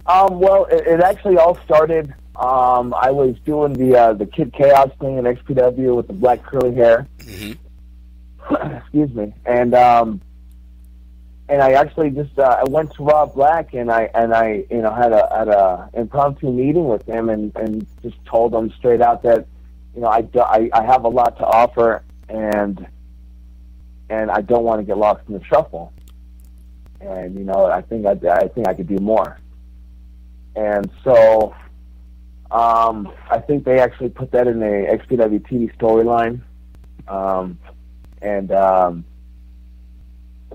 Well, it actually all started. I was doing the Kid Chaos thing in XPW with the black curly hair. Mm-hmm. Excuse me. And I actually just I went to Rob Black and I had a impromptu meeting with him and just told him straight out that I have a lot to offer and I don't want to get lost in the shuffle. And I think I could do more. And so I think they actually put that in a XPW TV storyline.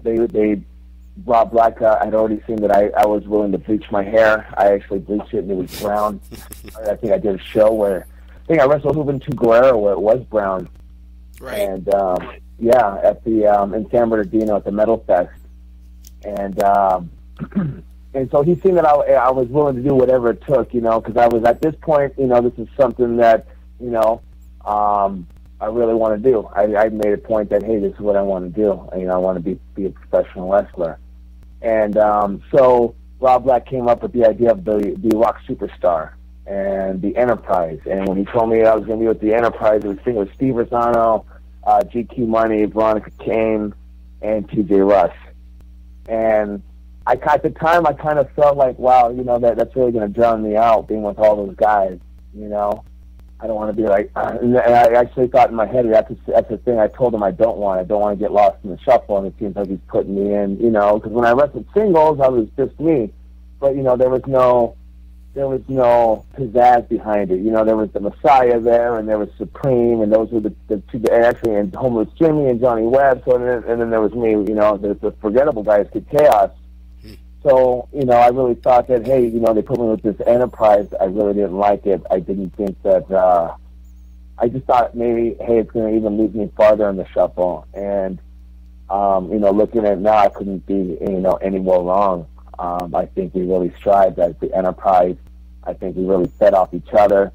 They Rob Black had already seen that I was willing to bleach my hair. I actually bleached it and it was brown. I think I did a show where I wrestled Juventud Guerrero where it was brown. Right. And at the in San Bernardino at the Metal Fest. And so he seen that I was willing to do whatever it took, because I was at this point, this is something that, I really want to do. I made a point that, hey, this is what I want to do. I want to be a professional wrestler. And so Rob Black came up with the idea of the Rock Superstar and the Enterprise. And when he told me I was going to be with the Enterprise, it was thinking with Steve Rosano, GQ Money, Veronica Kane, and TJ Rush. And at the time, I kind of felt like, wow, that's really going to drown me out, being with all those guys, I don't want to be like, and I actually thought in my head, that's the thing I told him I don't want to get lost in the shuffle, and it seems like he's putting me in, because when I wrestled singles, I was just me, but, there was no pizzazz behind it, there was the Messiah there, and there was Supreme, and those were the two, actually, and Homeless Jimmy and Johnny Webb, so, and then there was me, the forgettable guys, Kid Chaos. So, I really thought that, hey, they put me with this Enterprise. I really didn't like it. I didn't think that, I just thought maybe, hey, it's going to even lead me farther in the shuffle. And, looking at it now, I couldn't be, any more wrong. I think we really strived as the Enterprise. I think we really fed off each other,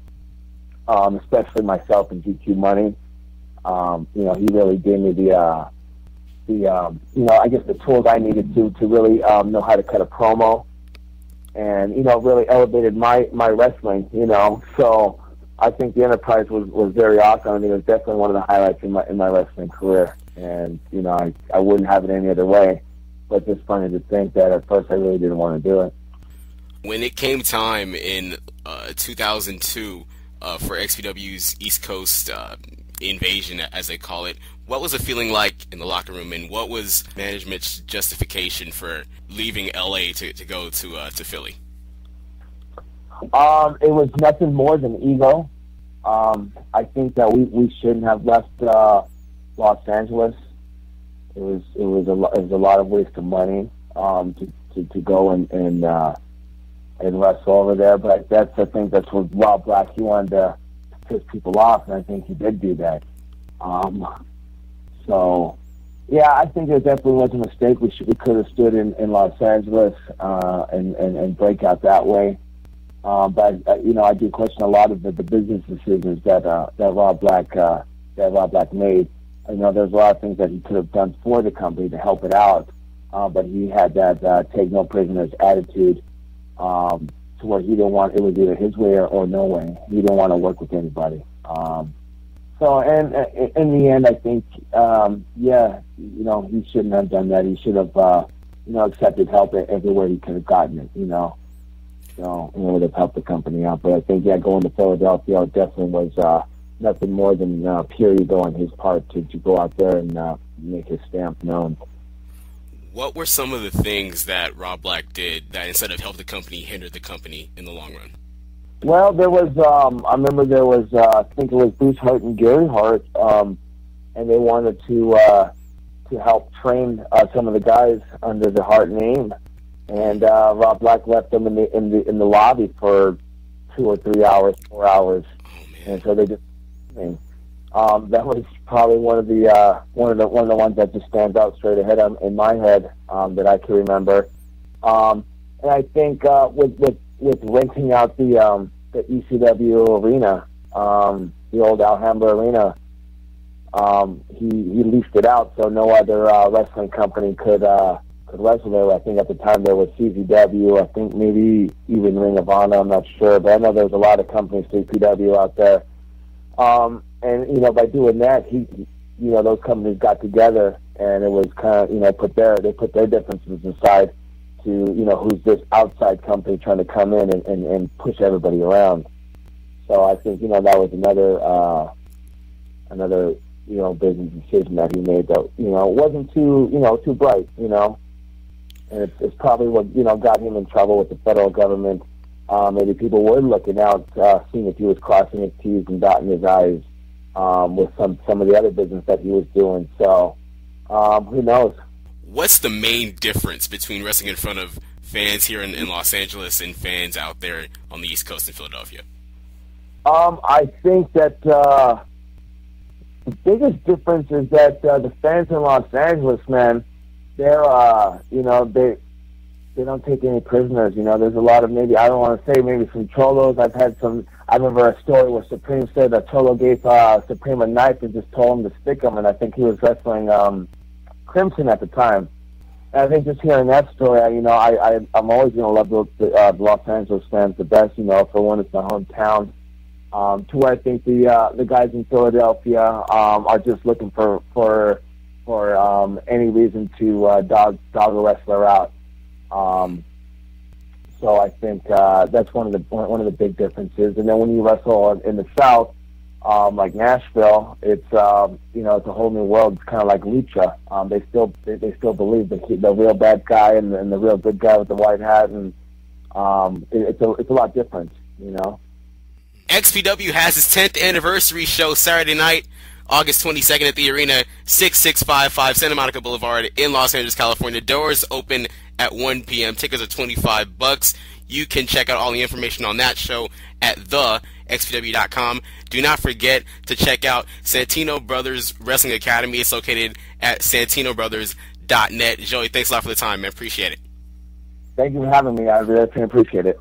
especially myself and GQ Money. He really gave me I guess the tools I needed to really know how to cut a promo, and really elevated my wrestling. So I think the Enterprise was very awesome. I mean, it was definitely one of the highlights in my wrestling career, and I wouldn't have it any other way. But it's just funny to think that at first I really didn't want to do it. When it came time in 2002 for XPW's East Coast invasion, as they call it, what was the feeling like in the locker room, and what was management's justification for leaving LA to go to Philly? It was nothing more than ego. I think that we shouldn't have left Los Angeles. It was a lot of waste of money to go and wrestle over there. But I think that's what Rob Black, he wanted to piss people off, and I think he did do that. So, yeah, I think it definitely was a mistake. We could have stood in Los Angeles and break out that way. But I do question a lot of the business decisions that Rob Black made. There's a lot of things that he could have done for the company to help it out, but he had that take no prisoners attitude, to where he didn't want, it was either his way or no way. He didn't want to work with anybody. So, and in the end, I think, he shouldn't have done that. He should have, accepted help everywhere he could have gotten it, So, it would have helped the company out. But I think, going to Philadelphia, it definitely was nothing more than pure ego on his part to go out there and make his stamp known. What were some of the things that Rob Black did that, instead of help the company, hindered the company in the long run? Well, there was, I remember there was, I think it was Bruce Hart and Gary Hart, and they wanted to help train some of the guys under the Hart name, and Rob Black left them in the lobby for 2 or 3 hours, 4 hours, and so they just, that was probably one of the ones that just stands out straight ahead in my head that I can remember, and I think with renting out the ECW arena, the old Alhambra arena, he leased it out so no other wrestling company could could wrestle there. I think at the time there was CZW. I think maybe even Ring of Honor. I'm not sure, but I know there was a lot of companies, CPW out there. And you know, by doing that, those companies got together, and it was kind of, they put their differences aside to, who's this outside company trying to come in and push everybody around. So I think, that was another business decision that he made that, wasn't too bright, and it's probably what, got him in trouble with the federal government. Maybe people were looking out, seeing if he was crossing his T's and dotting his I's, with some of the other business that he was doing. So, who knows? What's the main difference between wrestling in front of fans here in Los Angeles and fans out there on the East Coast in Philadelphia? I think that the biggest difference is that the fans in Los Angeles, man, they're they don't take any prisoners. There's a lot of, maybe, I don't want to say maybe some cholos. I remember a story where Supreme said that Cholo gave Supreme a knife and just told him to stick him, and I think he was wrestling Crimson at the time. And I think just hearing that story, I'm always going to love the Los Angeles fans the best, for one, it's my hometown. Two, I think the guys in Philadelphia are just looking for any reason to dog a wrestler out. So I think that's one of the big differences. And then when you wrestle in the South, like Nashville, it's it's a whole new world. It's kind of like lucha. They still believe the real bad guy and the real good guy with the white hat, and it's a lot different, XPW has its 10th anniversary show Saturday night, August 22nd at the Arena, 6655 Santa Monica Boulevard in Los Angeles, California. Doors open at 1 p.m. Tickets are $25. You can check out all the information on that show at thexpw.com. Do not forget to check out Santino Brothers Wrestling Academy. It's located at santinobrothers.net. Joey, thanks a lot for the time, man. Appreciate it. Thank you for having me. I really appreciate it.